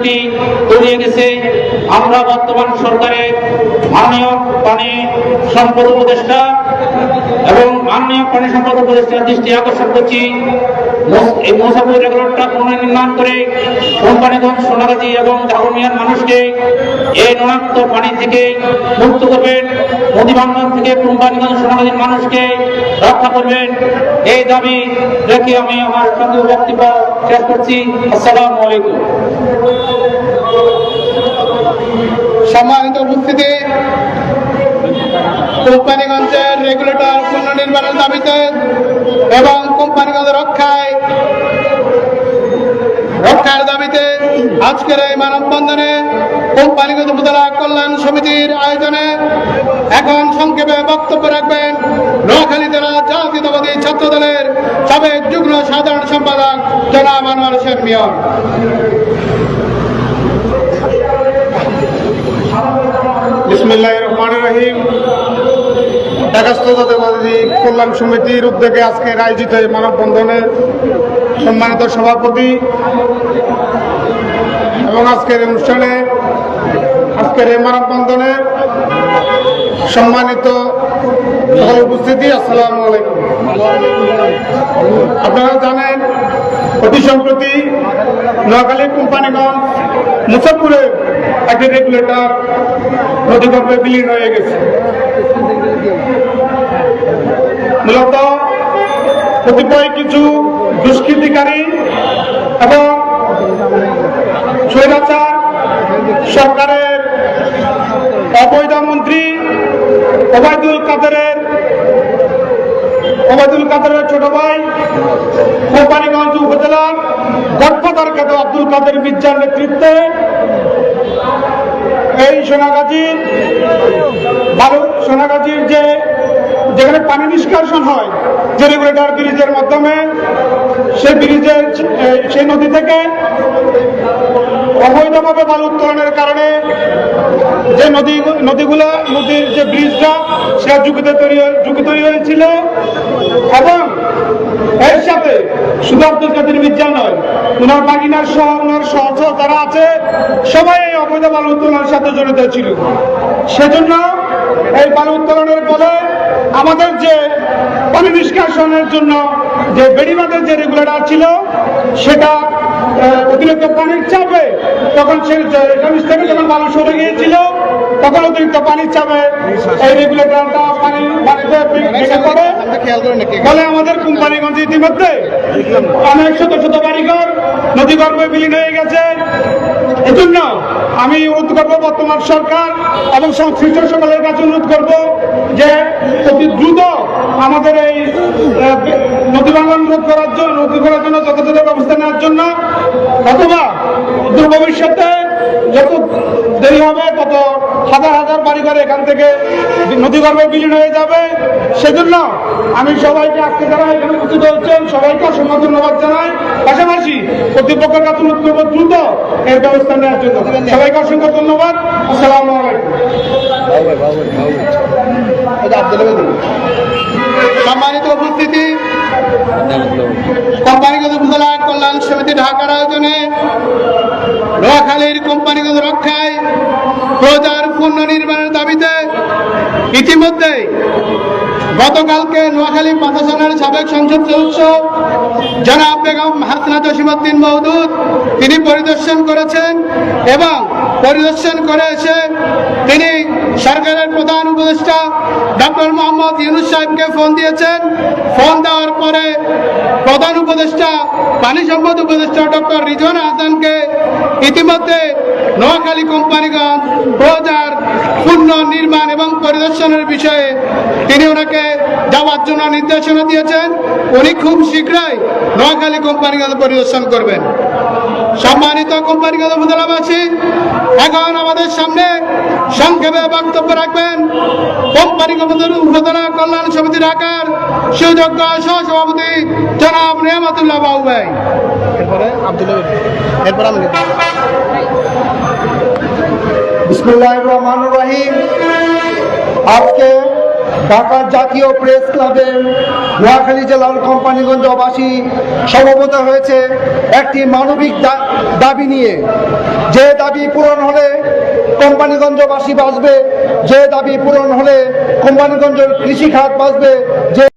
একটি তৈরি গেছে। আমরা বর্তমান সরকারের মাননীয় পানি সম্পদ উপদেষ্টা এবং মাননীয় পানি সম্পদ উপদেষ্টার দৃষ্টি আকর্ষণ করছি, এই মুসাফির রেগুলেটরটা পুনর্নির্মাণ করে কোম্পানিগঞ্জ, সোনাগাজী এবং দাগনমিয়ার মানুষকে এই ননাক্ত পানি থেকে মুক্ত করবেন, নদীভাঙ্গন থেকে কোম্পানিগঞ্জ, সোনাগাজীর মানুষকে রক্ষা করবেন। এই দাবি রেখে আমি আমার সংক্ষিপ্ত বক্তব্য শেষ করছি। আসসালামু আলাইকুম। সম্মানিত উপস্থিতি, কোম্পানিগঞ্জের রেগুলেটর পুনর্নির্মাণের দাবিতে এবং কোম্পানিগঞ্জ রক্ষার দাবিতে আজকের এই মানববন্ধনে কোম্পানিগঞ্জ উপজেলা কল্যাণ সমিতির আয়োজনে এখন সংক্ষেপে বক্তব্য রাখবেন নোয়াখালী জেলা জাতীয়তাবাদী ছাত্র দলের সাবেক যুগ্ম সাধারণ সম্পাদক জনাব আনোয়ার হোসেন মিয়া। বিসমিল্লাহির রহমানির রহিম। ঢাকাস্থ জাতীয়তাবাদী কল্যাণ সমিতির উদ্যোগে আজকের আয়োজিত এই মানববন্ধনের সম্মানিত সভাপতি এবং আজকের অনুষ্ঠানে আজকের এই মানববন্ধনে সম্মানিত সকল উপস্থিতি, আসসালামু আলাইকুম। আপনারা জানেন, অতি সম্প্রতি নোয়াখালী কোম্পানিগঞ্জ মুসাফপুরের একটি রেগুলেটর নদীগর্ভে বিলীন হয়ে গেছে। মূলত কতিপয় কিছু দুষ্কৃতিকারী এবং স্বৈরাচার সরকারের অবৈধ মন্ত্রী ওবায়দুল কাদেরের ছোট ভাই কোম্পানিগঞ্জ উপজেলার গডফাদার খ্যাত আব্দুল কাদের মির্জার নেতৃত্বে এই সোনাগাজীর যেখানে পানি নিষ্কাশন হয় যে রেগুলেটর ব্রিজের মাধ্যমে, সেই নদী থেকে অবৈধভাবে বালু উত্তোলনের কারণে যে নদীর যে ব্রিজটা সেটা ঝুঁকি তৈরি হয়েছিল এবং এর সাথে শুধু আব্দুল কাদের মির্জা নয়, ওনার বাগিনার সহ ওনার সহচর যারা আছে সবাই এই অবৈধ বালু উত্তোলনের সাথে জড়িত ছিল। সেজন্য এই বালু উত্তোলনের ফলে আমাদের যে পানি নিষ্কাশনের জন্য যে বেড়িবাঁধের যে রেগুলেটর ছিল সেটা অতিরিক্ত পানির চাপে তখন থেকে যখন বালু সরে গিয়েছিল তখন অতিরিক্ত পানির চাপে এই রেগুলেটরটা পানিতে ভেঙে পড়ে। ফলে আমাদের কোম্পানিগঞ্জ ইতিমধ্যে অনেক শত শত বাড়িঘর নদীগর্ভে বিলীন হয়ে গেছে। এজন্য আমি অনুরোধ করবো বর্তমান সরকার এবং সংশ্লিষ্ট সকলের কাছে অনুরোধ করবো যে অতি দ্রুত আমাদের এই নদী ভাঙন রোধ করার জন্য যথাযথ ব্যবস্থা নেওয়ার জন্য, অথবা দূর ভবিষ্যতে যত দেরি হবে তত হাজার হাজার বাড়িঘর এখান থেকে নদীগর্ভে বিলীন হয়ে যাবে। সেজন্য আমি সবাইকে আজকে যারা এখানে উপস্থিত হচ্ছেন সবাইকে অসংখ্য ধন্যবাদ জানাই। পাশাপাশি কর্তৃপক্ষের কাছে অনুরোধ করবো দ্রুত এর ব্যবস্থা নেওয়ার জন্য। সবাইকে অসংখ্য ধন্যবাদ। আসসালামু আলাইকুম। সম্মানিত উপস্থিতি, কোম্পানিগঞ্জ উপজেলা কল্যাণ সমিতি ঢাকার আয়োজনে নোয়াখালীর কোম্পানিগঞ্জ রক্ষায় প্রজার পুনর্নির্মাণের দাবিতে ইতিমধ্যে গতকালকে নোয়াখালী প্রশাসনের সাবেক সংসদ সদস্য জনাব বেগম হাসনা জসিমউদ্দিন মওদুদ তিনি পরিদর্শন করেছেন এবং পরিদর্শন করে এসে তিনি সরকারের প্রধান উপদেষ্টা ডক্টর মোহাম্মদ ইউনূস সাহেবকে ফোন দিয়েছেন। ফোন দেওয়ার পরে প্রধান উপদেষ্টা পানি সম্পদ উপদেষ্টা ডক্টর রিজওয়ানা হাসানকে ইতিমধ্যে নোয়াখালী কোম্পানিগঞ্জ প্রজার পুনর্নির্মাণ এবং পরিদর্শনের বিষয়ে তিনি ওনাকে যাওয়ার জন্য নির্দেশনা দিয়েছেন। উনি খুব শীঘ্রই নোয়াখালী কোম্পানিগঞ্জ পরিদর্শন করবেন। সম্মানিত কোম্পানিগঞ্জ উপজেলাবাসী, এখন আমাদের সামনে সংক্ষেপে বক্তব্য রাখবেন কোম্পানিগঞ্জ উপজেলা কল্যাণ সমিতি ঢাকার সুযোগ্য সহসভাপতি জনাব নিয়ামতুল্লাহ বাবু ভাই। বিসমিল্লাহির রহমানির রহিম। আজকে ঢাকার জাতীয় প্রেস ক্লাবের নোয়াখালী জেলার কোম্পানিগঞ্জবাসী সমবেত হয়েছে একটি মানবিক দাবি নিয়ে। যে দাবি পূরণ হলে কোম্পানিগঞ্জবাসী বাঁচবে, যে দাবি পূরণ হলে কোম্পানিগঞ্জের কৃষি খাত বাঁচবে, যে